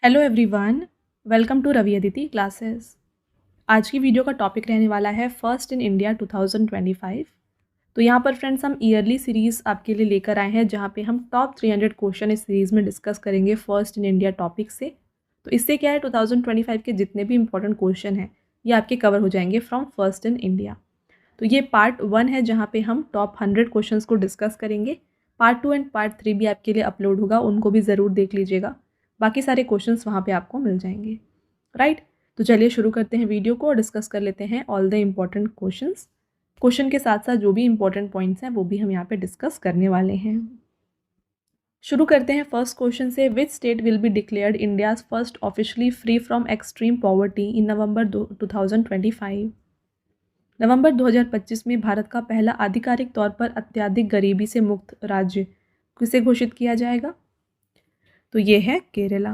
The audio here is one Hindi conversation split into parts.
Hello everyone, welcome to Ravi Aditi classes. आज की वीडियो का टॉपिक रहने वाला है फर्स्ट इन इंडिया 2025। तो यहाँ पर फ्रेंड्स हम ईयरली सीरीज़ आपके लिए लेकर आए हैं जहाँ पे हम टॉप 300 क्वेश्चन इस सीरीज़ में डिस्कस करेंगे फर्स्ट इन इंडिया टॉपिक से। तो इससे क्या है 2025 के जितने भी इंपॉर्टेंट क्वेश्चन हैं ये आपके कवर हो जाएंगे फ्रॉम फर्स्ट इन इंडिया। तो ये पार्ट 1 है जहाँ पे हम टॉप 100 क्वेश्चन को डिस्कस करेंगे। पार्ट 2 एंड पार्ट 3 भी आपके लिए अपलोड होगा, उनको भी ज़रूर देख लीजिएगा। बाकी सारे क्वेश्चंस वहाँ पे आपको मिल जाएंगे, राइट। तो चलिए शुरू करते हैं वीडियो को और डिस्कस कर लेते हैं all the important questions. Question के साथ साथ जो भी इंपॉर्टेंट पॉइंट्स हैं वो भी हम यहाँ पे डिस्कस करने वाले हैं। शुरू करते हैं फर्स्ट क्वेश्चन से। Which state will be declared India's first officially free from extreme poverty in November 2025। नवंबर 2025 में भारत का पहला आधिकारिक तौर पर अत्यधिक गरीबी से मुक्त राज्य किसे घोषित किया जाएगा? तो ये है केरला।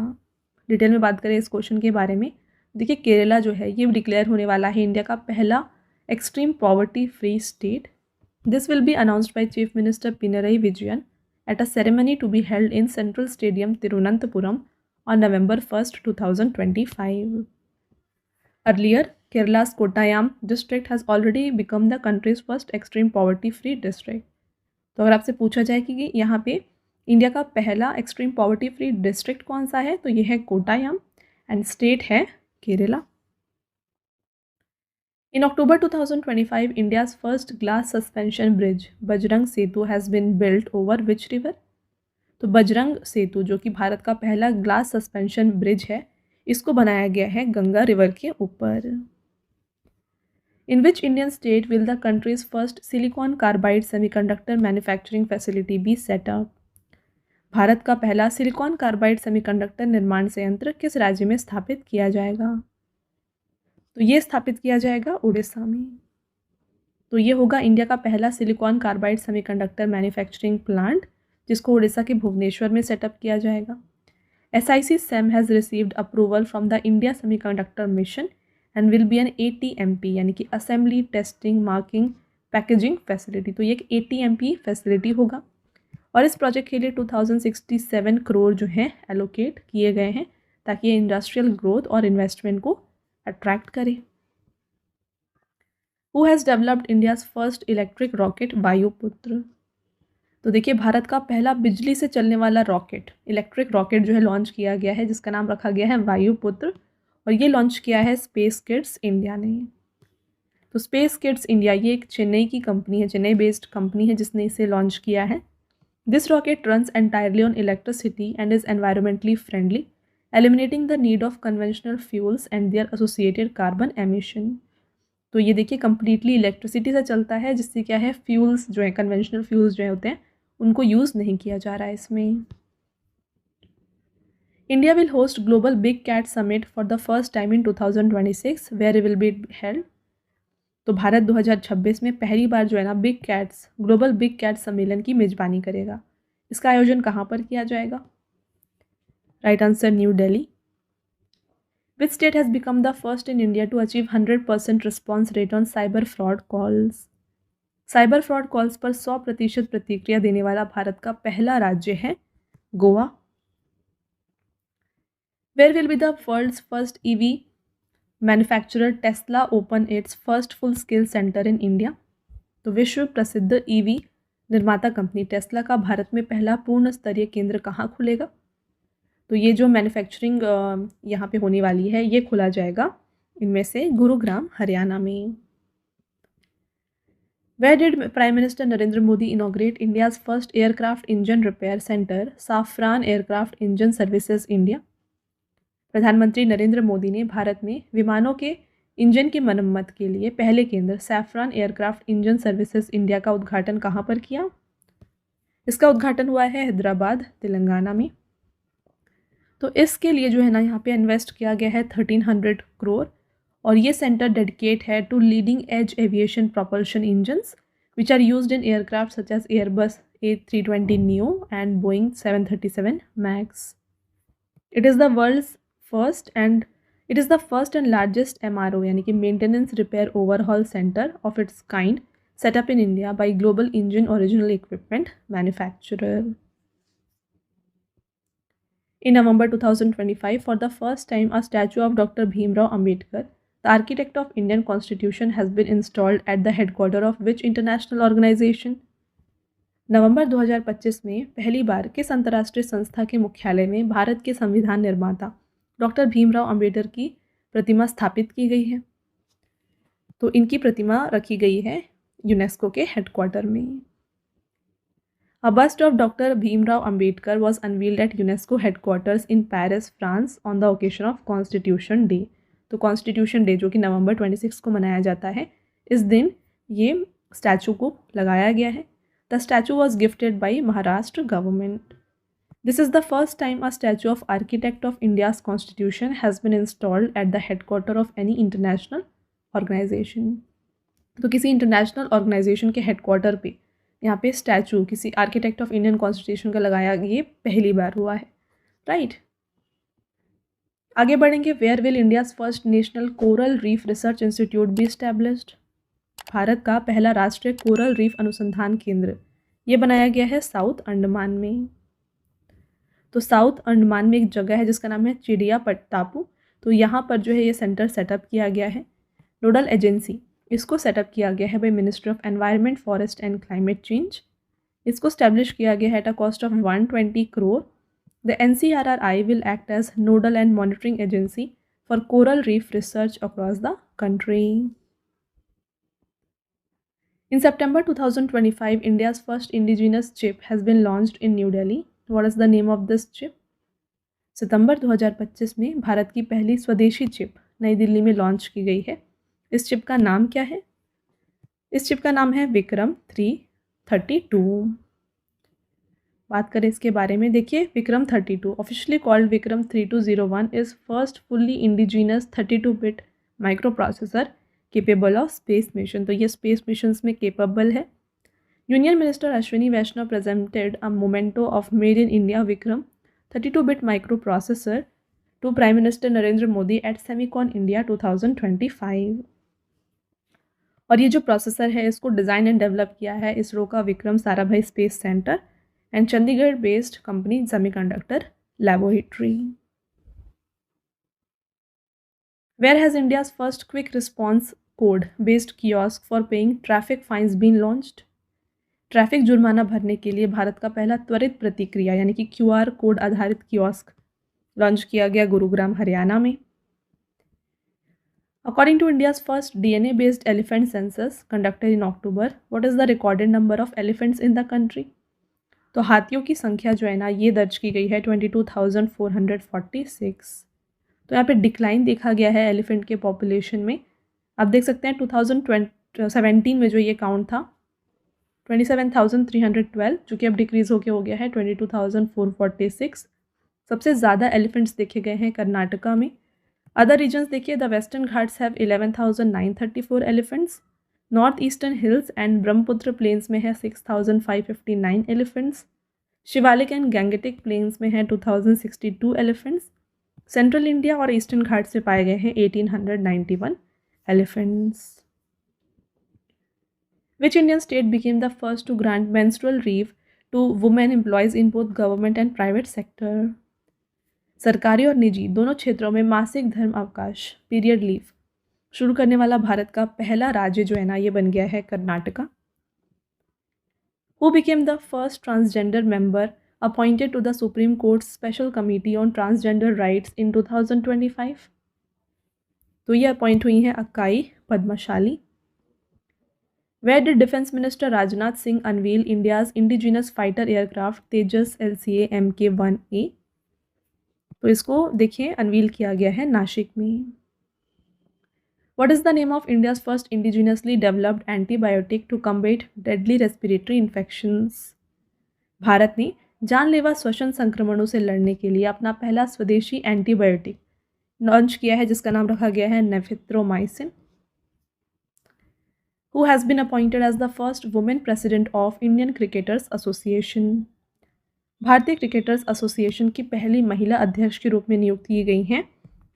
डिटेल में बात करें इस क्वेश्चन के बारे में, देखिए केरला जो है ये डिक्लेयर होने वाला है इंडिया का पहला extreme poverty free state. This will be announced by chief minister Pinarayi Vijayan at a ceremony to be held in central stadium Thiruvananthapuram on November 1st, 2025. Earlier, Kerala's Kottayam district has already become the country's first extreme poverty-free district. तो अगर आपसे पूछा जाए कि यहाँ पे इंडिया का पहला एक्सट्रीम पॉवर्टी फ्री डिस्ट्रिक्ट कौन सा है, तो ये है कोटायाम एंड स्टेट है Kerala. In October 2025, India's first glass suspension bridge, Bajrang Setu, has been built over which river? तो बजरंग सेतु जो कि भारत का पहला ग्लास सस्पेंशन ब्रिज है, इसको बनाया गया है गंगा रिवर के ऊपर। In which Indian state will the country's first silicon carbide semiconductor manufacturing facility be set up? Bharat का पहला सिलिकॉन कार्बाइड सेमीकंडक्टर निर्माण संयंत्र किस राज्य में स्थापित किया जाएगा? तो ये स्थापित किया जाएगा उड़ीसा में। तो ये होगा इंडिया का पहला silicon carbide semiconductor manufacturing plant, जिसको उड़ीसा के भुवनेश्वर में सेटअप किया जाएगा। SIC SEM has received approval from the India semiconductor mission and will be an ATMP यानी कि assembly testing marking packaging facility. तो ये एक ATMP फैसिलिटी होगा और इस प्रोजेक्ट के लिए 2067 करोड़ जो हैं एलोकेट किए गए हैं ताकि ये इंडस्ट्रियल ग्रोथ और इन्वेस्टमेंट को अट्रैक्ट करे। Who has developed India's first electric rocket Vayuputra? तो देखिए भारत का पहला बिजली से चलने वाला रॉकेट, इलेक्ट्रिक रॉकेट जो है लॉन्च किया गया है, जिसका नाम रखा गया है वायुपुत्र, और ये लॉन्च किया है स्पेस किड्स इंडिया ने। तो स्पेस किड्स इंडिया ये एक चेन्नई की कंपनी है, चेन्नई बेस्ड कंपनी है जिसने इसे लॉन्च किया है। This rocket runs entirely on electricity and is environmentally friendly, eliminating the need of conventional fuels and their associated carbon emission. तो ये देखिए कम्प्लीटली इलेक्ट्रिसिटी से चलता है, जिससे क्या है फ्यूल्स जो है कन्वेंशनल फ्यूल्स जो होते हैं उनको यूज़ नहीं किया जा रहा है इसमें। India will host global big cat summit for the first time in 2026 where will be held. तो भारत 2026 में पहली बार जो है ना ग्लोबल बिग कैट सम्मेलन की मेजबानी करेगा। इसका आयोजन कहाँ पर किया जाएगा? Right answer New Delhi. Which state has become the first in India to achieve 100% response rate on cyber fraud calls? Cyber fraud calls पर 100% प्रतिक्रिया देने वाला भारत का पहला राज्य है Goa. Where will be the world's first EV manufacturer Tesla open its first full scale centre in India? तो विश्व प्रसिद्ध EV निर्माता कंपनी टेस्ला का भारत में पहला पूर्ण स्तरीय केंद्र कहाँ खुलेगा? तो ये जो मैन्युफैक्चरिंग यहाँ पे होने वाली है ये खुला जाएगा इनमें से गुरुग्राम हरियाणा में। Where did prime minister Narendra Modi inaugurate India's first aircraft engine repair centre Safran aircraft engine services India? प्रधानमंत्री नरेंद्र मोदी ने भारत में विमानों के इंजन की मरम्मत के लिए पहले केंद्र saffron aircraft engine services India का उद्घाटन कहाँ पर किया? इसका उद्घाटन हुआ है हैदराबाद तेलंगाना में। तो इसके लिए जो है ना यहाँ पे इन्वेस्ट किया गया है 1300 करोड़ और ये सेंटर डेडिकेट है to leading edge aviation propulsion engines which are used in aircraft such as Airbus A320 neo and Boeing 737 max. It is the first and largest MRO यानी कि maintenance repair overhaul centre of its kind set up in India by global engine original equipment manufacturer. In November 2025, for the first time, a statue of Dr. Bhimrao Ambedkar, the architect of Indian Constitution, has been installed at the headquarters of which international organization? नवंबर 2025 में पहली बार किस अंतर्राष्ट्रीय संस्था के मुख्यालय में भारत के संविधान निर्माता डॉक्टर भीमराव अंबेडकर की प्रतिमा स्थापित की गई है? तो इनकी प्रतिमा रखी गई है यूनेस्को के हेडक्वार्टर में। A bust of Dr. Bhimrao Ambedkar was unveiled at UNESCO headquarters in Paris, France on the occasion of Constitution Day. तो Constitution Day जो कि नवंबर 26 को मनाया जाता है, इस दिन ये स्टैचू को लगाया गया है। The statue was gifted by Maharashtra government. This is the first time a statue of architect of India's Constitution has been installed at the headquarters of any international organization. तो किसी इंटरनेशनल ऑर्गेनाइजेशन के हेडक्वार्टर पे यहाँ पे स्टैचू किसी आर्किटेक्ट ऑफ इंडियन कॉन्स्टिट्यूशन का लगाया, ये पहली बार हुआ है, राइट। आगे बढ़ेंगे। Where will India's first national coral reef research institute be established? Bharat का पहला राष्ट्रीय कोरल रीफ अनुसंधान केंद्र ये बनाया गया है साउथ अंडमान में। तो साउथ अंडमान में एक जगह है जिसका नाम है चिड़ियापट टापू। तो यहाँ पर जो है ये सेंटर सेटअप किया गया है। नोडल एजेंसी इसको सेटअप किया गया है by ministry of environment, forest and climate change. इसको स्टैब्लिश किया गया है at a cost of 120 crore. The NCRRI will act as nodal and monitoring agency for coral reef research across the country. In September 2025, India's first indigenous chip has been launched in New Delhi. What is the name of this chip? सितंबर 2025 में भारत की पहली स्वदेशी चिप नई दिल्ली में लॉन्च की गई है। इस चिप का नाम क्या है? इस चिप का नाम है विक्रम 332। बात करें इसके बारे में, देखिए Vikram 32 officially called Vikram 3201 is first fully indigenous 32-बिट microprocessor capable of space mission. तो ये स्पेस मिशंस में केपेबल है। Union minister Ashwini Vaishnaw presented a memento of made in India Vikram 32-बिट microprocessor to prime minister Narendra Modi at Semicon India 2025। और ये जो प्रोसेसर है इसको डिज़ाइन एंड डेवलप किया है इसरो का Vikram Sarabhai space centre and Chandigarh based company semiconductor laboratory. Where has India's first quick response code based kiosk for paying traffic fines been launched? Traffic जुर्माना भरने के लिए भारत का पहला त्वरित प्रतिक्रिया यानी कि QR कोड आधारित कियोस्क लॉन्च किया गया गुरुग्राम हरियाणा में। According to India's first DNA-based elephant census conducted in October, what is the recorded number of elephants in the country? तो हाथियों की संख्या जो है ना ये दर्ज की गई है 22,446। तो यहाँ पे डिक्लाइन देखा गया है एलिफेंट के पॉपुलेशन में। आप देख सकते हैं 2017 में जो ये काउंट था 27,312 जो कि अब डिक्रीज़ होके हो गया है 22,446। सबसे ज़्यादा एलिफेंट्स देखे गए हैं कर्नाटका में। अदर रीजन्स देखिए, the Western Ghats have 11,934 elephants, North Eastern hills and Brahmaputra plains में है 6,559 elephants, Shivalik and Gangetic plains में है 2,062 एलिफेंट्स, सेंट्रल इंडिया और ईस्टर्न घाट से पाए गए हैं 1,891 elephants. Which Indian state became the first to grant menstrual leave to women employees in both government and private sector? सरकारी और निजी दोनों क्षेत्रों में मासिक धर्म अवकाश पीरियड लीव शुरू करने वाला भारत का पहला राज्य जो है ना ये बन गया है Karnataka. Who became the first transgender member appointed to the Supreme Court's Special Committee on Transgender Rights in 2025? तो ये अपॉइंट हुई हैं अक्काई Padmashali. Where did Defense Minister Rajnath Singh unveil India's indigenous fighter aircraft Tejas LCA Mk1A? तो इसको देखिए अनवील किया गया है नासिक में। What is the name of India's first indigenously developed antibiotic to combat deadly respiratory infections? Bharat ने जानलेवा श्वसन संक्रमणों से लड़ने के लिए अपना पहला स्वदेशी एंटीबायोटिक लॉन्च किया है जिसका नाम रखा गया है नेफिथ्रोमाइसिन। Who has been appointed as the first woman president of Indian Cricketers Association? भारतीय क्रिकेटर्स एसोसिएशन की पहली महिला अध्यक्ष के रूप में नियुक्त की गई हैं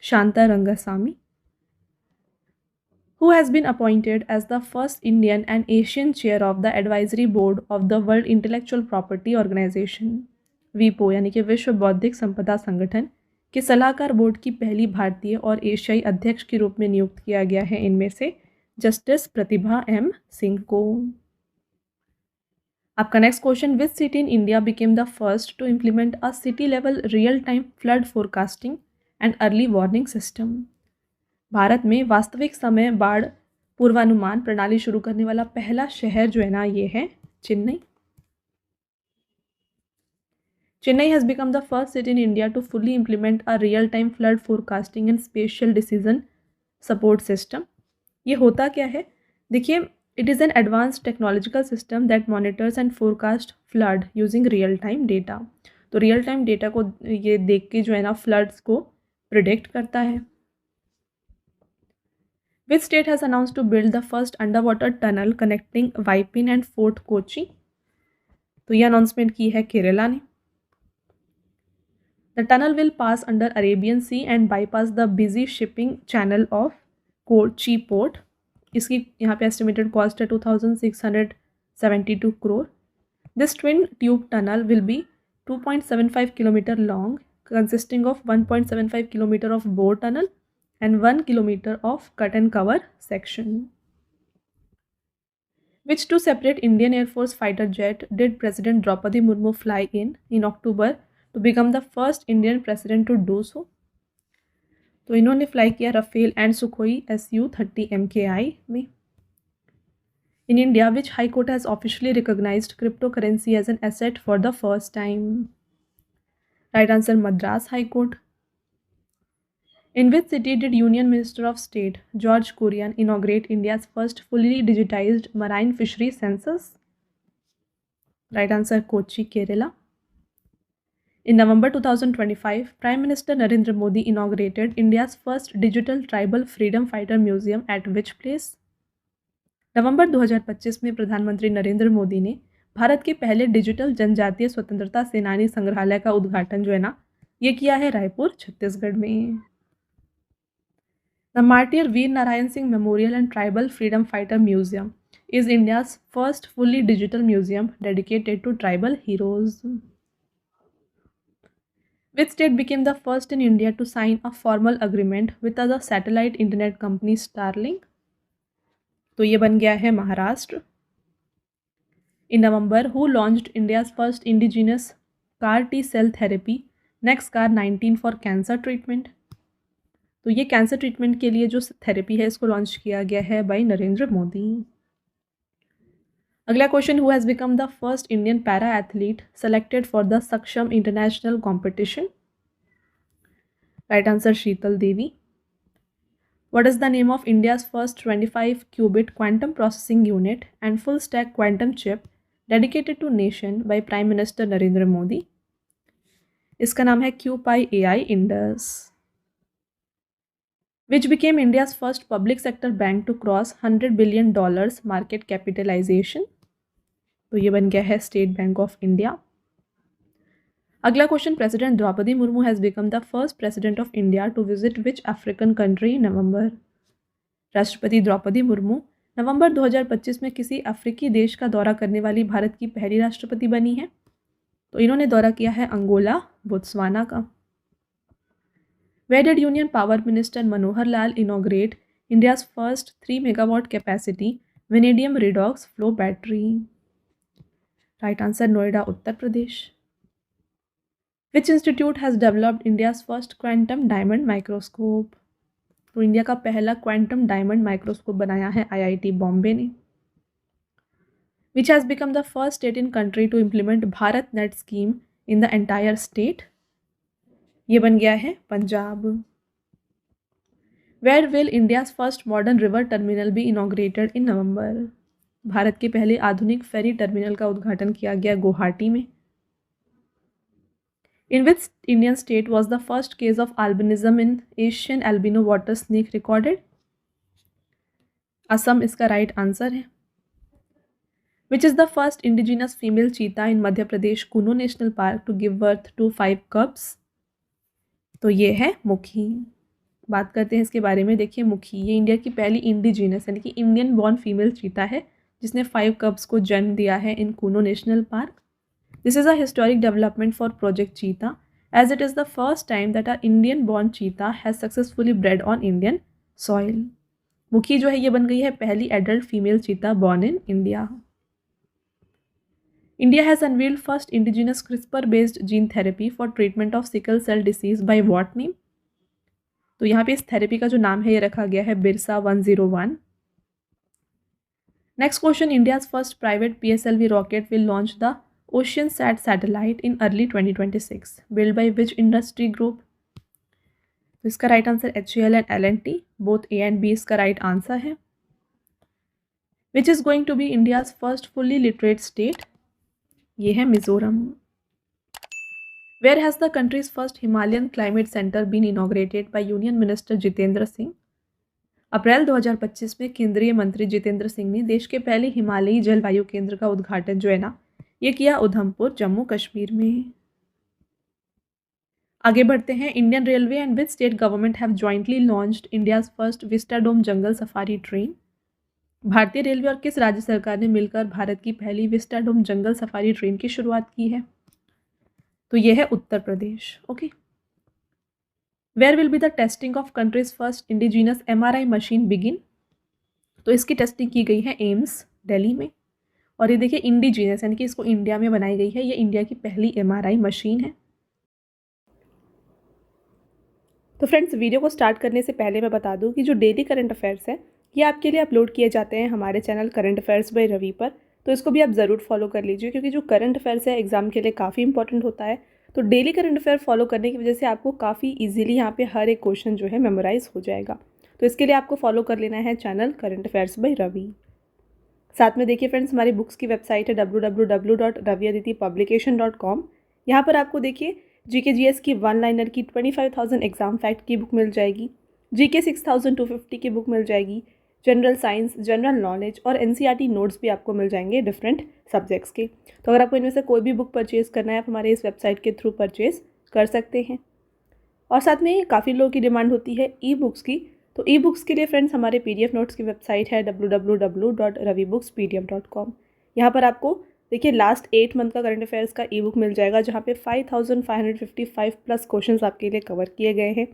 Shanta Rangasamy. Who has been appointed as the first Indian and Asian chair of the advisory board of the World Intellectual Property Organization? वीपो यानी कि विश्व बौद्धिक संपदा संगठन के सलाहकार बोर्ड की पहली भारतीय और एशियाई अध्यक्ष के रूप में नियुक्त किया गया है इनमें से जस्टिस प्रतिभा एम सिंह को। आपका next question, which city in India became the first to implement a city level real time flood forecasting and early warning system. भारत में वास्तविक समय बाढ़ पूर्वानुमान प्रणाली शुरू करने वाला पहला शहर जो है ना ये है Chennai. Chennai has become the first city in India to fully implement a real-time flood forecasting and spatial decision support system. ये होता क्या है? देखिए, it is an advanced technological system that monitors and forecast flood using real-time data. तो real-time data को ये देख के जो है ना floods को predict करता है। Which state has announced to build the first underwater tunnel connecting Waipin and Fort Kochi? तो ये announcement की है केरला ने। The tunnel will pass under Arabian Sea and bypass the busy shipping channel of Kochi port. इसकी यहाँ पे estimated cost है 2,672 crore. This twin tube tunnel will be 2.75 kilometer long, consisting of 1.75 kilometer of bore tunnel and 1 kilometer of cut and cover section. Which two separate Indian Air Force fighter jet did President Draupadi Murmu fly in October to become the first Indian president to do so? तो इन्होंने फ्लाई किया Rafale and Sukhoi Su-30 MKI में। In India, which High Court has officially recognized cryptocurrency as an asset for the first time? Right answer, Madras High Court. In which city did Union Minister of State George Kurian inaugurate India's first fully digitized marine fishery census? Right answer, Kochi, Kerala. In November 2025, Prime Minister Narendra Modi inaugurated India's first digital tribal freedom fighter museum at which place? नवंबर 2025 में प्रधानमंत्री नरेंद्र मोदी ने भारत के पहले डिजिटल जनजातीय स्वतंत्रता सेनानी संग्रहालय का उद्घाटन जो है ना ये किया है रायपुर, छत्तीसगढ़ में। The Martyr Veer Narayan Singh Memorial and Tribal Freedom Fighter Museum is India's first fully digital museum dedicated to tribal heroes. Which state became the first in India to sign a formal agreement with the satellite internet company Starlink? तो ये बन गया है Maharashtra. In November, who launched India's first indigenous CAR T-cell therapy, Nexcar 19 for cancer treatment? तो ये कैंसर ट्रीटमेंट के लिए जो थेरेपी है इसको लॉन्च किया गया है बाय नरेंद्र मोदी। अगला question, who has become the first Indian para athlete selected for the Saksham international competition? Right answer, Sheetal Devi. What is the name of India's first 25 qubit quantum processing unit and full stack quantum chip dedicated to nation by prime minister Narendra Modi? इसका नाम है Qpi AI Indus. Which became India's first public sector bank to cross $100 billion market capitalization? तो ये बन गया है स्टेट बैंक ऑफ इंडिया। अगला question, president Draupadi Murmu has become the first president of India to visit which African country November? राष्ट्रपति द्रौपदी मुर्मू नवंबर 2025 में किसी अफ्रीकी देश का दौरा करने वाली भारत की पहली राष्ट्रपति बनी है। तो इन्होंने दौरा किया है अंगोला, बोत्सवाना का। Where did Union Power Minister Manohar Lal inaugurate India's first 3 megawatt capacity vanadium redox flow battery? Right answer, Noida, Uttar Pradesh. Which institute has developed India's first quantum diamond microscope? तो इंडिया का पहला क्वांटम डायमंड माइक्रोस्कोप बनाया है IIT बॉम्बे ने। Which has become the first state in country to implement Bharat Net scheme in the entire state? ये बन गया है Punjab. Where will India's first modern river terminal be inaugurated in November? Bharat के पहले आधुनिक फेरी टर्मिनल का उद्घाटन किया गया गुवाहाटी में। In which Indian state was the first case of albinism in Asian albino water snake recorded? Assam इसका राइट आंसर है। Which is the first indigenous female cheetah in Madhya Pradesh Kuno national park to give birth to 5 cubs? तो ये है मुखी। बात करते हैं इसके बारे में। देखिए, मुखी ये इंडिया की पहली इंडिजीनस यानी कि इंडियन बॉर्न फीमेल चीता है जिसने 5 कब्स को जन्म दिया है in Kuno national park. This is a historic development for Project Cheetah, as it is the first time that an Indian-born cheetah has successfully bred on Indian soil. मुखी जो है ये बन गई है पहली एडल्ट फीमेल चीता born in India. India has unveiled first indigenous CRISPR-based gene therapy for treatment of sickle cell disease by what name? तो यहाँ पे इस थेरेपी का जो नाम है ये रखा गया है Birsa 101. Next question, India's first private PSLV rocket will launch the OceanSat satellite in early 2026. Built by which industry group? तो इसका right answer HAL and L&T. Both A and B इसका राइट आंसर है. Which is going to be India's first fully literate state? ये है Mizoram. Where has the country's first Himalayan Climate Center been inaugurated by Union Minister Jitendra Singh? अप्रैल 2025 में केंद्रीय मंत्री जितेंद्र सिंह ने देश के पहले हिमालयी जलवायु केंद्र का उद्घाटन जो है ना ये किया उधमपुर जम्मू कश्मीर में. आगे बढ़ते हैं. Indian railway and which state government have jointly launched India's first vistadome jungle safari train? भारतीय रेलवे और किस राज्य सरकार ने मिलकर भारत की पहली विस्टाडोम जंगल सफारी ट्रेन की शुरुआत की है? तो यह है Uttar Pradesh. Okay. Where will be the testing of country's first indigenous MRI machine begin? तो इसकी टेस्टिंग की गई है एम्स दिल्ली में. और ये देखिए इंडिजिनस यानी कि इसको इंडिया में बनाई गई है. ये इंडिया की पहली MRI मशीन है. तो फ्रेंड्स वीडियो को स्टार्ट करने से पहले मैं बता दूं कि जो डेली करंट अफेयर्स है ये आपके लिए अपलोड किए जाते हैं हमारे channel current affairs by Ravi पर. तो इसको भी आप ज़रूर फॉलो कर लीजिए क्योंकि जो करंट अफेयर्स है एग्जाम के लिए काफ़ी इंपॉर्टेंट होता है. तो डेली करंट अफेयर फॉलो करने की वजह से आपको काफ़ी इजीली यहाँ पे हर एक क्वेश्चन जो है मेमोराइज हो जाएगा. तो इसके लिए आपको फॉलो कर लेना है channel current affairs by Ravi. साथ में देखिए फ्रेंड्स हमारी बुक्स की वेबसाइट है www.raviaditipublication.com. यहाँ पर आपको देखिए GK GS की 1 लाइनर की 25,000 एग्जाम फैक्ट की बुक मिल जाएगी. GK 6,250 की बुक मिल जाएगी. जनरल साइंस, जनरल नॉलेज और NCERT नोट्स भी आपको मिल जाएंगे डिफरेंट सब्जेक्ट्स के. तो अगर आपको इनमें से कोई भी बुक परचेज़ करना है आप हमारे इस वेबसाइट के थ्रू परचेज़ कर सकते हैं. और साथ में काफ़ी लोगों की डिमांड होती है ई बुक्स की. तो ई बुक्स के लिए फ्रेंड्स हमारे PDF नोट्स की वेबसाइट है www.ravibookspdf.com. यहाँ पर आपको देखिए लास्ट 8 मंथ का करंट अफेयर्स का ई बुक मिल जाएगा जहाँ पे 5,555 प्लस क्वेश्चंस आपके लिए कवर किए गए हैं.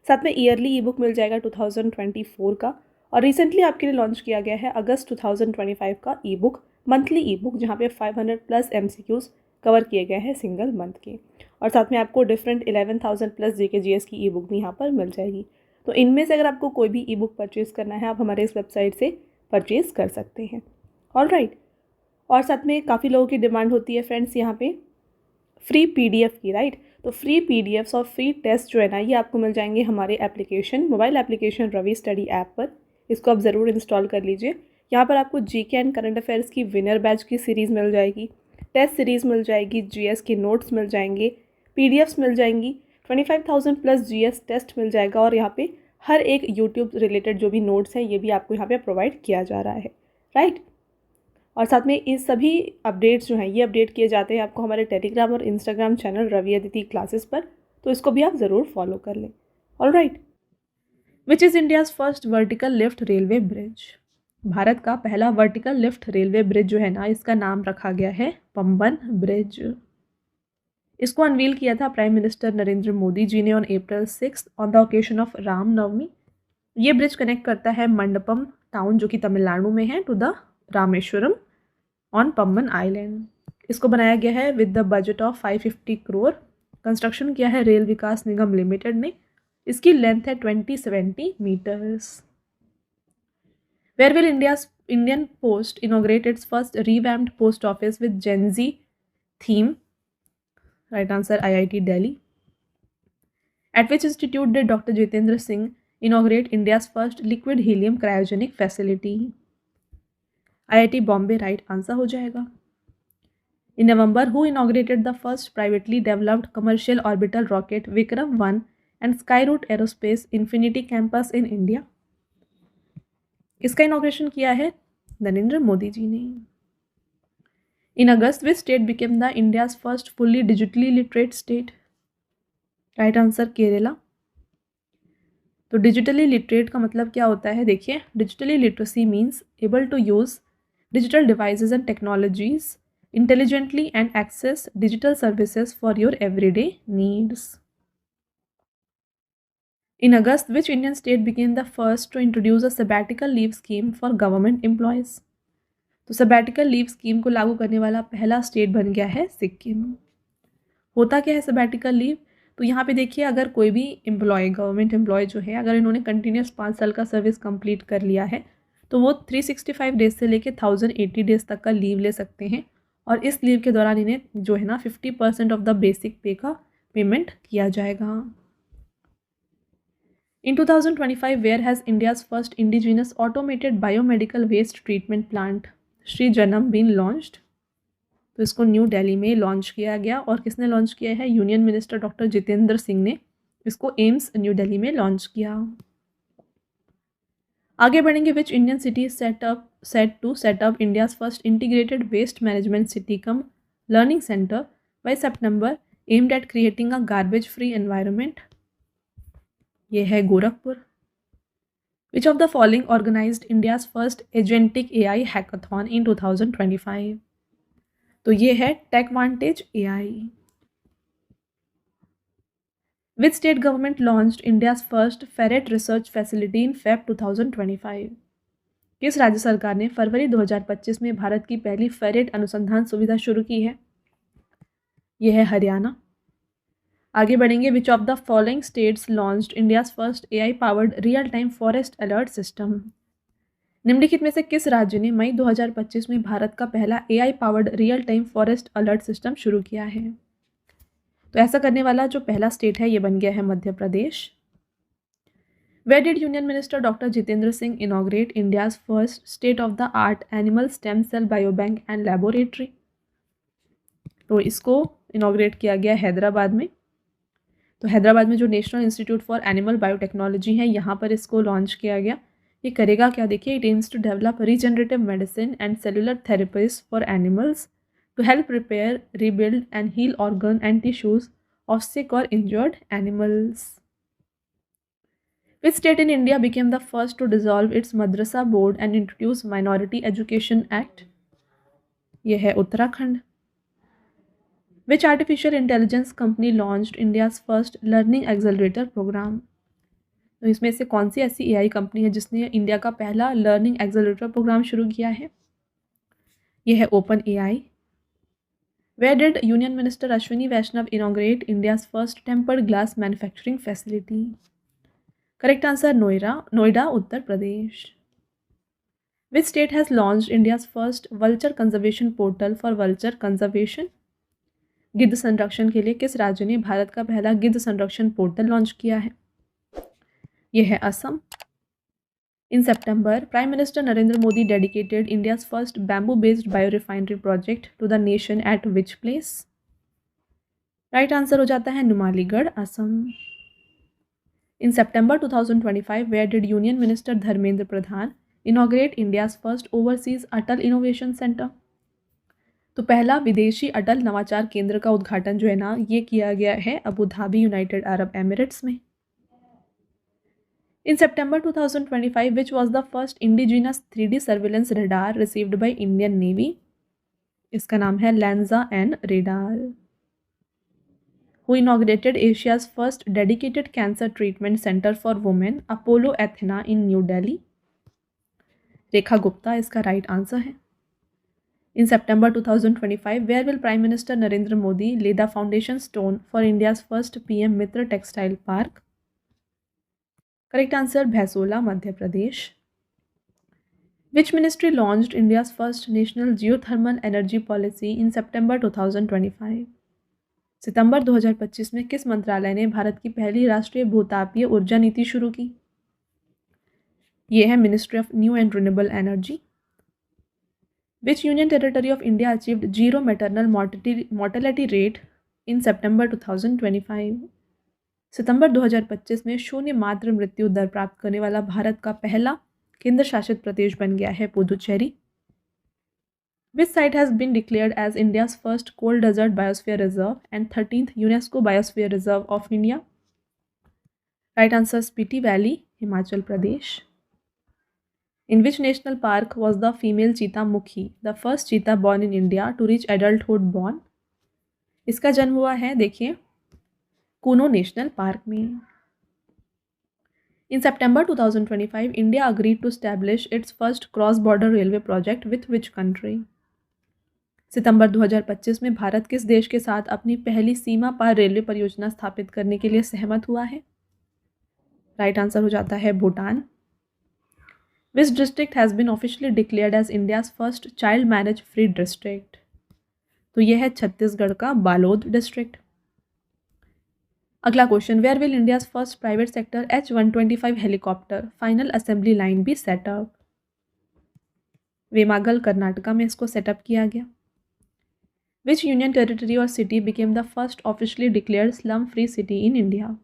साथ में ईयरली ई बुक मिल जाएगा 2024 का. और रिसेंटली आपके लिए लॉन्च किया गया है अगस्त 2025 का ई बुक, मंथली ई बुक जहाँ पे 500 प्लस MCQs कवर किए गए हैं सिंगल मंथ के. और साथ में आपको डिफरेंट 11,000 प्लस GK GS की ई बुक भी यहाँ पर मिल जाएगी. तो इनमें से अगर आपको कोई भी ई बुक परचेज़ करना है आप हमारे इस वेबसाइट से परचेज़ कर सकते हैं. ऑलराइट. और साथ में काफ़ी लोगों की डिमांड होती है फ्रेंड्स यहाँ पे फ्री PDF की, राइट. तो फ्री PDFs और फ्री टेस्ट जो है ना ये आपको मिल जाएंगे हमारे application, mobile application Ravi study app पर. इसको आप ज़रूर इंस्टॉल कर लीजिए. यहाँ पर आपको GK एंड करंट अफेयर्स की विनर बैच की सीरीज़ मिल जाएगी, टेस्ट सीरीज़ मिल जाएगी, GS के नोट्स मिल जाएंगे, PDFs मिल जाएंगी, 25,000 प्लस GS टेस्ट मिल जाएगा. और यहाँ पे हर एक यूट्यूब रिलेटेड जो भी नोट्स हैं ये भी आपको यहाँ पे प्रोवाइड किया जा रहा है, राइट. और साथ में इस सभी अपडेट्स जो हैं ये अपडेट किए जाते हैं आपको हमारे टेलीग्राम और Instagram channel Ravi Aditi classes पर. तो इसको भी आप ज़रूर फॉलो कर लें. Alright. Which is India's first vertical lift railway bridge? Bharat का पहला वर्टिकल लिफ्ट रेलवे ब्रिज जो है ना इसका नाम रखा गया है पंबन ब्रिज. इसको अनवील किया था प्राइम मिनिस्टर नरेंद्र मोदी जी ने on April 6 on the occasion of Ram Navami. ये ब्रिज कनेक्ट करता है मंडपम टाउन जो कि तमिलनाडु में है to the Rameswaram on Pamban island. इसको बनाया गया है with the budget of 550 crore. Construction किया है रेल विकास निगम लिमिटेड ने. इसकी लेंथ है 2070 metres. Where will Indian post inaugurate its first revamped post office with Gen Z theme? Right answer IIT Delhi. At which institute did doctor Jitendra Singh inaugurate India's first liquid helium cryogenic facility? IIT Bombay right answer हो जाएगा. In November who inaugurated the first privately developed commercial orbital rocket Vikram 1 and Skyroot Aerospace Infinity campus in India? इसका इनॉग्रेशन किया है नरेंद्र मोदी जी ने. In August which state became the India's first fully digitally literate state? Right answer Kerala. तो डिजिटली लिटरेट का मतलब क्या होता है? देखिए digitally literacy means able to use digital devices and technologies intelligently and access digital services for your everyday needs. In August, which Indian state became the first to introduce a sabbatical leave scheme for government employees? तो sabbatical leave scheme को लागू करने वाला पहला स्टेट बन गया है सिक्किम। होता क्या है sabbatical leave? तो यहाँ पे देखिए, अगर कोई भी एम्प्लॉय, गवर्नमेंट एम्प्लॉय जो है, अगर इन्होंने कंटिन्यूस 5 साल का सर्विस कंप्लीट कर लिया है तो वो 365 डेज से लेके 1080 डेज तक का लीव ले सकते हैं, और इस लीव के दौरान इन्हें जो है ना 50% ऑफ द बेसिक पे का पेमेंट किया जाएगा। In 2025, where has India's first indigenous automated biomedical waste treatment plant, Shri जनम, बीन लॉन्च्ड? तो इसको न्यू दिल्ली में लॉन्च किया गया, और किसने लॉन्च किया है? Union minister doctor Jitendra Singh ने इसको एम्स न्यू दिल्ली में लॉन्च किया। आगे बढ़ेंगे, which Indian city set to set up India's first integrated waste management city cum learning centre by September aimed at creating a garbage free environment? ये है Gorakhpur. Which of the following organised India's first agentic AI hackathon in 2025? तो ये है TechVantage AI. Which state government launched India's first ferret research facility in Feb 2025? किस राज्य सरकार ने फरवरी 2025 में भारत की पहली फेरेट अनुसंधान सुविधा शुरू की है? यह है हरियाणा। आगे बढ़ेंगे, विच of the following states launched India's first AI powered real time forest alert system? निम्नलिखित में से किस राज्य ने मई 2025 में भारत का पहला AI powered real time forest alert system शुरू किया है? तो ऐसा करने वाला जो पहला स्टेट है ये बन गया है Madhya Pradesh. Where did union minister doctor Jitendra Singh inaugurate India's first state of the art animal stem cell biobank and laboratory? तो इसको इनॉग्रेट किया गया हैदराबाद में। तो हैदराबाद में जो national institute for animal biotechnology है, यहाँ पर इसको लॉन्च किया गया। ये करेगा क्या? देखिए, it aims to develop regenerative medicine and cellular therapies for animals to help repair, rebuild and heal organ and tissues of sick or injured animals. Which state in India became the first to dissolve its Madrasa board and introduce Minority Education Act? यह है Uttarakhand. Which artificial intelligence company launched India's first learning accelerator program? तो इसमें से कौन सी ऐसी एआई कंपनी है जिसने इंडिया का पहला लर्निंग एक्सेलरेटर प्रोग्राम शुरू किया है? यह है open AI. Where did Union Minister Ashwini Vaishnav inaugurate India's first tempered glass manufacturing facility? Correct answer, Noida, Uttar Pradesh. Which state has launched India's first vulture conservation portal for vulture conservation? गिद्ध संरक्षण के लिए किस राज्य ने भारत का पहला गिद्ध संरक्षण पोर्टल लॉन्च किया है? यह है Assam. In September, Prime Minister Narendra Modi dedicated India's first bamboo-based biorefinery project to the nation at which place? Right answer हो जाता है Numaligarh, Assam. In September 2025, where did Union Minister Dharmendra Pradhan inaugurate India's first overseas Atal Innovation Center? तो पहला विदेशी अटल नवाचार केंद्र का उद्घाटन जो है ना, ये किया गया है Abu Dhabi, United Arab Emirates में। In September 2025, which was the first indigenous 3D surveillance radar received by Indian Navy? इसका नाम है Lanza N radar. Who inaugurated Asia's first dedicated cancer treatment center for women, Apollo Athena in New Delhi? Rekha Gupta इसका राइट आंसर है। In September 2025, where will Prime Minister Narendra Modi lay the foundation stone for India's first PM Mitra Textile Park? Correct answer, Bhaisola, Madhya Pradesh. Which ministry launched India's first national geothermal energy policy in September 2025? सितंबर 2025 में किस मंत्रालय ने भारत की पहली राष्ट्रीय भूतापीय ऊर्जा नीति शुरू की? ये है ministry of new and renewable energy. Which union territory of India achieved zero maternal mortality rate in September 2025? सितंबर 2025 में शून्य मातृ मृत्यु दर प्राप्त करने वाला भारत का पहला केंद्र शासित प्रदेश बन गया है Puducherry. Which site has been declared as India's first cold desert biosphere reserve and 13th UNESCO Biosphere Reserve of India? Right answer, Spiti Valley, Himachal Pradesh. In which national park was the female cheetah Mukhi, the first cheetah born in India to reach adulthood born? इसका जन्म हुआ है, देखिए, कूनो नेशनल पार्क में। In September 2025, India agreed to establish its first cross-border railway project with which country? सितंबर 2025 में भारत किस देश के साथ अपनी पहली सीमा पार रेलवे परियोजना स्थापित करने के लिए सहमत हुआ है? राइट आंसर हो जाता है Bhutan. Which district has been officially declared as India's first child marriage free district? तो यह है छत्तीसगढ़ का बालोद डिस्ट्रिक्ट। अगला question, where will India's first private sector H-125 helicopter final assembly line be set up? Vemagal Karnataka में इसको सेटअप किया गया। विच यूनियन टेरिटरी और city became the first officially declared slum free city in India?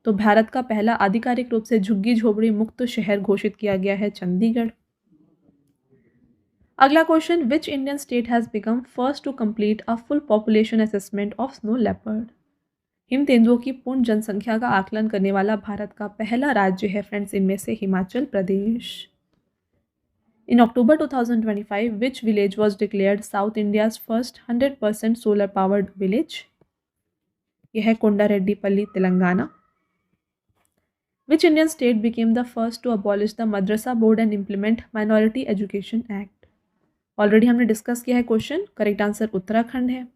तो भारत का पहला आधिकारिक रूप से झुग्गी झोपड़ी मुक्त शहर घोषित किया गया है चंडीगढ़। अगला question, which Indian state has become first to complete a full population assessment of snow leopard? हिम तेंदुओं की पूर्ण जनसंख्या का आकलन करने वाला भारत का पहला राज्य है फ्रेंड्स, इनमें से Himachal Pradesh. In October 2025, which village was declared south India's first 100% solar powered village? यह है Kondareddypalli, Telangana. Which Indian state became the first to abolish the madrasa board and implement minority education act? Already हमने डिस्कस किया है क्वेश्चन, करेक्ट आंसर उत्तराखंड है।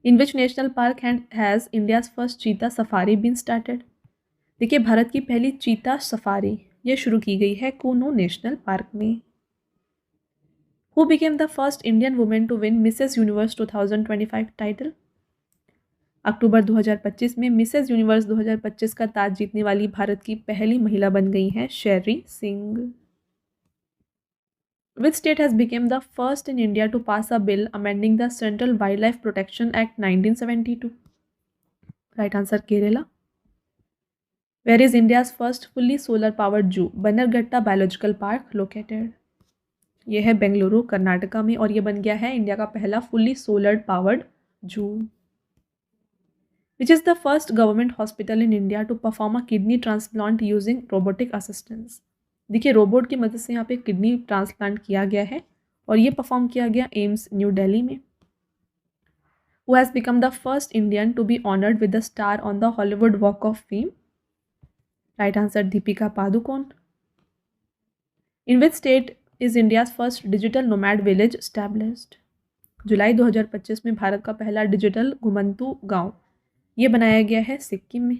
In which national park has India's first cheetah safari been started? देखिए, भारत की पहली चीता सफारी ये शुरू की गई है कूनो नेशनल पार्क में। Who became the first Indian women to win Mrs universe 2025 title? अक्टूबर 2025 में मिसेस यूनिवर्स 2025 का ताज जीतने वाली भारत की पहली महिला बन गई हैं शेरी Singh. Which state has become the first in India to pass a bill amending the Central Wildlife Protection Act 1972? Right answer, Kerala. Where is India's first fully solar powered zoo, Bannerghatta Biological Park, located? यह है बेंगलुरु, कर्नाटका में, और यह बन गया है इंडिया का पहला fully solar powered zoo. Which is the first government hospital in India to perform a kidney transplant using robotic assistance? देखिए, रोबोट की मदद से यहाँ पे किडनी ट्रांसप्लांट किया गया है और ये परफॉर्म किया गया एम्स न्यू दिल्ली में। Who has become the first Indian to be honoured with the star on the Hollywood walk of fame? Right answer, Deepika Padukone. In which state is India's first digital nomad village established? जुलाई 2025 में भारत का पहला डिजिटल घुमंतू गांव ये बनाया गया है सिक्किम में,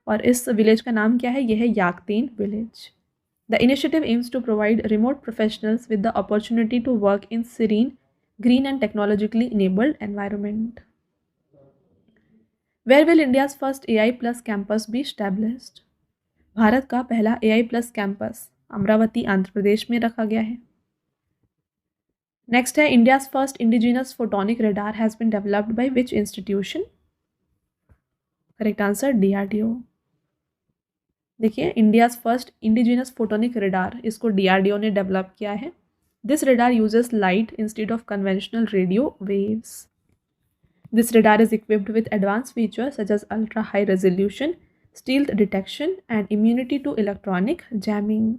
और इस विलेज का नाम क्या है? यह है Yakten village. The initiative aims to provide remote professionals with the opportunity to work in serene, green and technologically enabled environment. Where will India's first AI plus campus be established? Bharat का पहला AI plus campus Amaravati, Andhra Pradesh में रखा गया है। नेक्स्ट है, India's first indigenous photonic radar has been developed by which institution? Correct answer, DRDO। देखिए, India's first indigenous photonic radar, इसको DRDO ने डेवलप किया है। This radar uses light instead of conventional radio waves. This radar is equipped with advance features such as ultra high resolution, stealth detection and immunity to electronic jamming.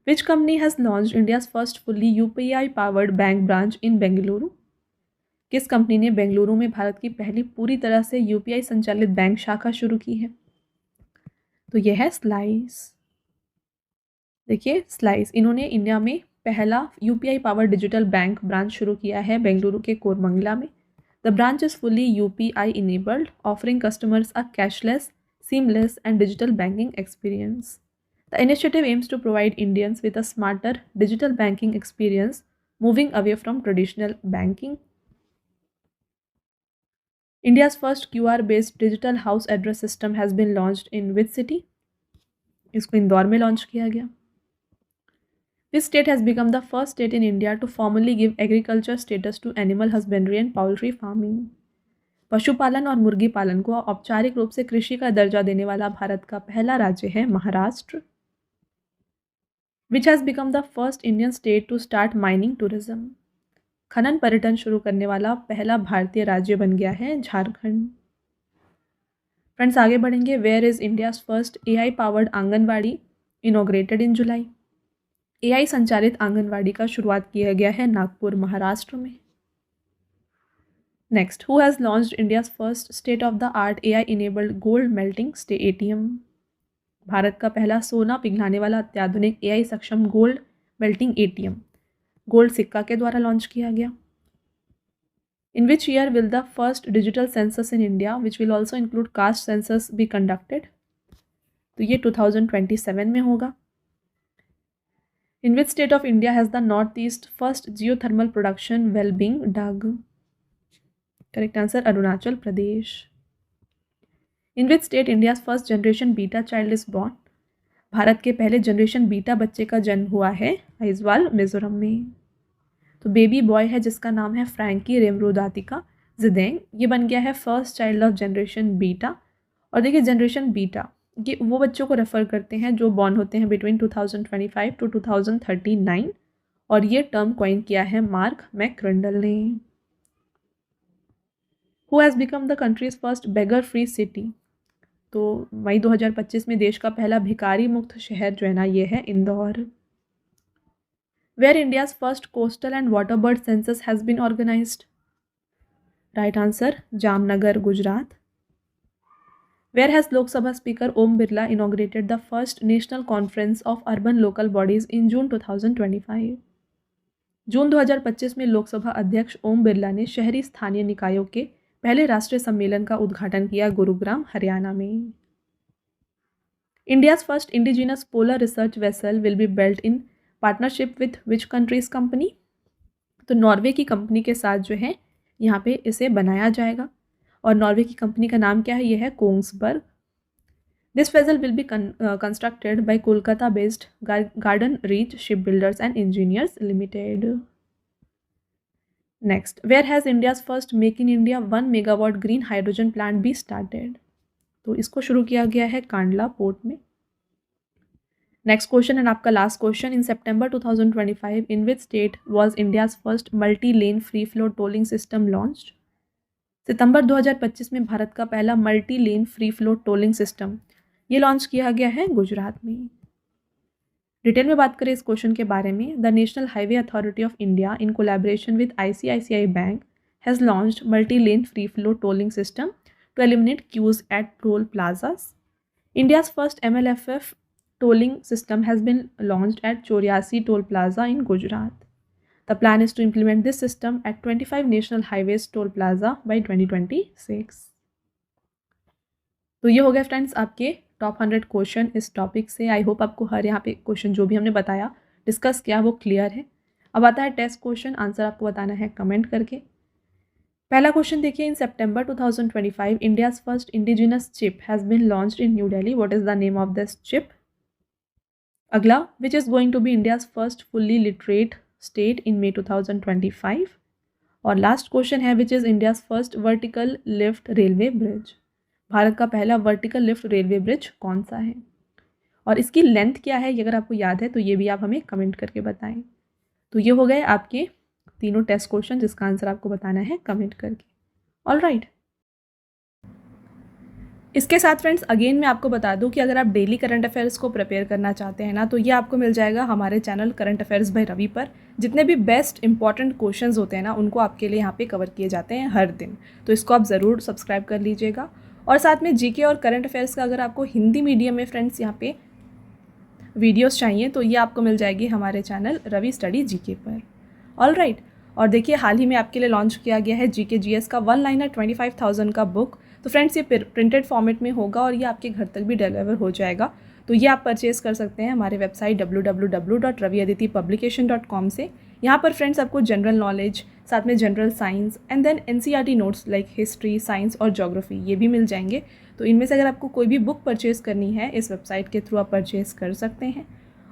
Which company has launched India's first fully UPI powered bank branch in Bengaluru? किस कंपनी ने बेंगलुरु में भारत की पहली पूरी तरह से UPI संचालित बैंक शाखा शुरू की है? तो यह है स्लाइस। देखिए, स्लाइस इन्होंने इंडिया में पहला UPI power digital bank branch शुरू किया है बेंगलुरु के कोरमंगला में। The branch is fully UPI enabled, offering customers a cashless, seamless and digital banking experience. The initiative aims to provide Indians with a smarter digital banking experience, moving away from traditional banking. India's first QR-based digital house address system has been launched in which city? इसको इंदौर में लॉन्च किया गया। Which state has become the first state in India to formally give agriculture status to animal husbandry and poultry farming? पशुपालन और मुर्गी पालन को औपचारिक रूप से कृषि का दर्जा देने वाला भारत का पहला राज्य है Maharashtra. Which has become the first Indian state to start mining tourism? खनन पर्यटन शुरू करने वाला पहला भारतीय राज्य बन गया है झारखंड। फ्रेंड्स आगे बढ़ेंगे। Where is India's first AI powered anganwadi inaugurated in July. AI संचालित आंगनवाड़ी का शुरुआत किया गया है नागपुर, महाराष्ट्र में। Next, who has launched India's first state of the art AI enabled gold melting ATM। Bharat का पहला सोना पिघलाने वाला अत्याधुनिक AI सक्षम गोल्ड मेल्टिंग ATM गोल्ड सिक्का के द्वारा लॉन्च किया गया। In which year will the first digital census in India which will also include caste census be conducted. तो ये 2027 में होगा। In which state of India has the north east first geothermal production well being dug. Correct answer Arunachal Pradesh. In which state India's first generation beta child is born. Bharat के पहले जनरेशन बीटा बच्चे का जन्म हुआ है आइजवाल, मिजोरम में। तो बेबी बॉय है जिसका नाम है फ्रैंकी रेमरुदातिका जिदेंग। ये बन गया है first child of generation beta. और देखिए जनरेशन बीटा ये वो बच्चों को रेफर करते हैं जो बॉर्न होते हैं बिटवीन 2025 टू 2039। और ये टर्म कॉइन किया है मार्क मैक्रंडल ने। Who has become the countries first beggar free city. तो मई 2025 में देश का पहला भिखारी मुक्त शहर जो है ना ये है Indore. Where India's first coastal and water bird census has been organised. Right answer Jamnagar, Gujarat. Where has Lok Sabha speaker Om Birla inaugurated the first national conference of urban local bodies in June 2025। जून 2025 में लोकसभा अध्यक्ष ओम बिरला ने शहरी स्थानीय निकायों के पहले राष्ट्रीय सम्मेलन का उद्घाटन किया गुरुग्राम, हरियाणा में। India's first indigenous polar research vessel will be built in partnership with which countries company. तो नॉर्वे की कंपनी के साथ जो है यहाँ पे इसे बनाया जाएगा। और नॉर्वे की कंपनी का नाम क्या है, ये है Kongsberg. This vessel will be constructed by Kolkata based garden reach ship builders and engineers limited. Next, where has India's first make in India 1 megawatt green hydrogen plant be started. तो इसको शुरू किया गया है कांडला पोर्ट में। नेक्स्ट क्वेश्चन एंड आपका last question. In September 2025 in which state was India's first multi lane free flow tolling system launched. सितंबर 2025 में भारत का पहला multi lane free flow tolling system ये लॉन्च किया गया है गुजरात में। डिटेल में बात करें इस क्वेश्चन के बारे में। The national highway authority of India in collaboration with ICICI bank has launched multi lane free flow tolling system to eliminate queues at toll plazas. India's first MLFF tolling system has been launched at Choriasi Toll Plaza in Gujarat. The plan is to implement this system at 25 national highways toll plaza by 2026. तो ये हो गए फ्रेंड्स आपके टॉप 100 क्वेश्चन इस टॉपिक से। आई होप आपको हर यहाँ पे क्वेश्चन जो भी हमने बताया डिस्कस किया वो क्लियर है। अब आता है टेस्ट क्वेश्चन, आंसर आपको बताना है कमेंट करके। पहला क्वेश्चन देखिए, in September 2025 India's first indigenous chip has been launched in New Delhi. What is the name of this chip. अगला, which is going to be India's first fully literate state in May 2025। और लास्ट क्वेश्चन है, which is India's first vertical lift railway bridge. Bharat का पहला वर्टिकल लिफ्ट रेलवे ब्रिज कौन सा है और इसकी लेंथ क्या है, ये अगर आपको याद है तो ये भी आप हमें कमेंट करके बताएं। तो ये हो गए आपके तीनों टेस्ट क्वेश्चन जिसका आंसर आपको बताना है कमेंट करके। ऑल राइट, इसके साथ फ्रेंड्स अगेन मैं आपको बता दूं कि अगर आप डेली करंट अफेयर्स को प्रिपेयर करना चाहते हैं ना तो ये आपको मिल जाएगा हमारे channel current affairs by Ravi पर। जितने भी बेस्ट इंपॉर्टेंट क्वेश्चंस होते हैं ना उनको आपके लिए यहाँ पे कवर किए जाते हैं हर दिन, तो इसको आप ज़रूर सब्सक्राइब कर लीजिएगा। और साथ में जीके और करंट अफेयर्स का अगर आपको हिंदी मीडियम में फ्रेंड्स यहाँ पे वीडियोज़ चाहिए तो ये आपको मिल जाएगी हमारे चैनल रवि स्टडी जीके पर। ऑल राइट, और देखिए हाल ही में आपके लिए लॉन्च किया गया है जीके जीएस का 1 लाइनर 25,000 का बुक। तो फ्रेंड्स ये प्रिंटेड फॉर्मेट में होगा और ये आपके घर तक भी डिलीवर हो जाएगा। तो ये आप परचेज़ कर सकते हैं हमारे वेबसाइट www.raviaditipublication.com से। यहाँ पर फ्रेंड्स आपको जनरल नॉलेज, साथ में general science and then NCERT notes like history, science और ज्योग्राफी ये भी मिल जाएंगे। तो इनमें से अगर आपको कोई भी बुक परचेज़ करनी है इस वेबसाइट के थ्रू आप परचेज़ कर सकते हैं।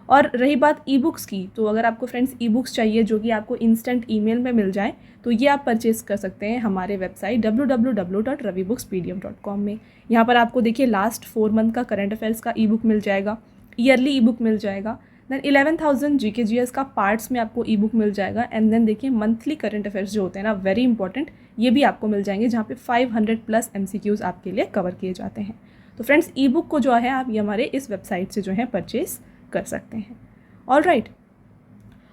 और रही बात ई बुक्स की, तो अगर आपको फ्रेंड्स ई बुक्स चाहिए जो कि आपको इंस्टेंट ईमेल में मिल जाए तो ये आप परचेज़ कर सकते हैं हमारे वेबसाइट www.ravibooks.pdf.com में। यहाँ पर आपको देखिए लास्ट 4 मंथ का करंट अफेयर्स का ई बुक मिल जाएगा, ईयरली ई बुक मिल जाएगा, देन 11,000 GK GS का पार्ट्स में आपको ई बुक मिल जाएगा, एंड देन देखिए मंथली करंट अफेयर्स जो होते हैं ना वेरी इंपॉर्टेंट ये भी आपको मिल जाएंगे, जहाँ पे 500+ MCQs आपके लिए कवर किए जाते हैं। तो फ्रेंड्स ई बुक को जो है आप ये हमारे इस वेबसाइट से जो है परचेज़ कर सकते हैं। ऑल राइट,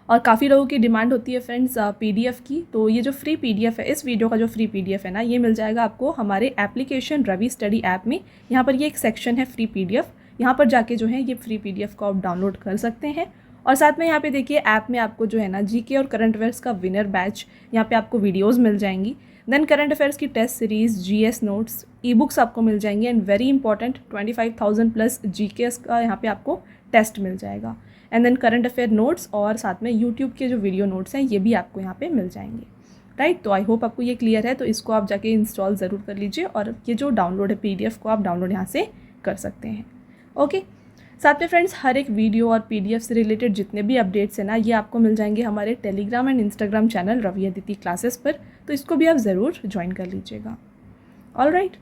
और काफ़ी लोगों की डिमांड होती है फ्रेंड्स PDF की, तो ये जो फ्री PDF है, इस वीडियो का जो फ्री PDF है ना, ये मिल जाएगा आपको हमारे एप्लीकेशन रवि स्टडी ऐप में। यहाँ पर ये एक सेक्शन है फ्री PDF, यहाँ पर जाके जो है ये फ्री PDF को आप डाउनलोड कर सकते हैं। और साथ में यहाँ पे देखिए ऐप में आपको जो है ना GK और करंट अफेयर्स का विनर बैच, यहाँ पे आपको वीडियोज़ मिल जाएंगी। देन करंट अफेयर्स की test series, GS notes, e books आपको मिल जाएंगे, एंड वेरी इंपॉर्टेंट 25,000+ GKs का यहाँ पे आपको टेस्ट मिल जाएगा। And then current affair notes और साथ में यूट्यूब के जो वीडियो नोट्स हैं ये भी आपको यहाँ पे मिल जाएंगे। राइट, तो आई होप आपको ये क्लियर है। तो इसको आप जाके इंस्टॉल ज़रूर कर लीजिए, और ये जो डाउनलोड है PDF को आप डाउनलोड यहाँ से कर सकते हैं। ओके, साथ में फ्रेंड्स हर एक वीडियो और PDF से रिलेटेड जितने भी अपडेट्स हैं ना, ये आपको मिल जाएंगे हमारे Telegram and Instagram channel Ravi Aditi classes पर, तो इसको भी आप ज़रूर ज्वाइन कर लीजिएगा। ऑल राइट,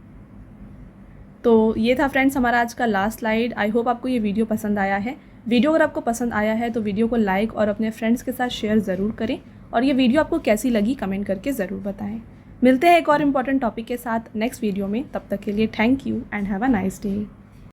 तो ये था फ्रेंड्स हमारा आज का लास्ट स्लाइड। आई होप आपको ये वीडियो पसंद आया है। वीडियो अगर आपको पसंद आया है तो वीडियो को लाइक और अपने फ्रेंड्स के साथ शेयर ज़रूर करें, और ये वीडियो आपको कैसी लगी कमेंट करके ज़रूर बताएं। मिलते हैं एक और इम्पॉर्टेंट टॉपिक के साथ नेक्स्ट वीडियो में, तब तक के लिए thank you and have a nice day.